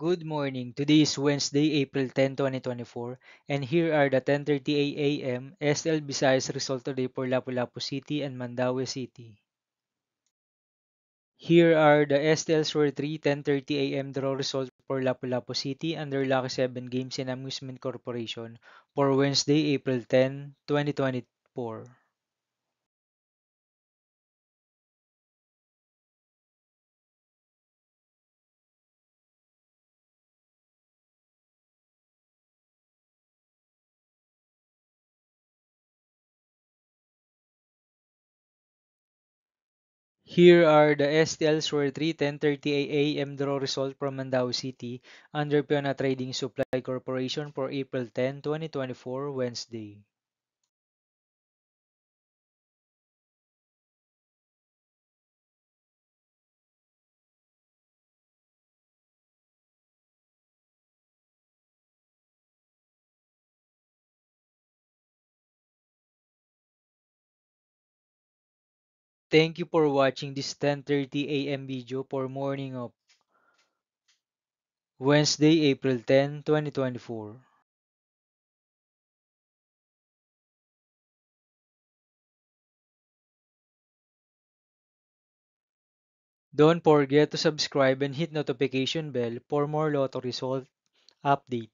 Good morning. Today is Wednesday, April 10, 2024, and here are the 10:30 a.m. SL Visayas result today for Lapu-Lapu City and Mandaue City. Here are the STLs for 3:10:30 a.m. draw result for Lapu-Lapu City under Lucky 7 Games and Amusement Corporation for Wednesday, April 10, 2024. Here are the STLs for 3:10:30 a.m. draw result from Mandaue City under Piona Trading Supply Corporation for April 10, 2024, Wednesday. Thank you for watching this 10:30 a.m. video for morning of Wednesday, April 10, 2024. Don't forget to subscribe and hit notification bell for more lotto result update.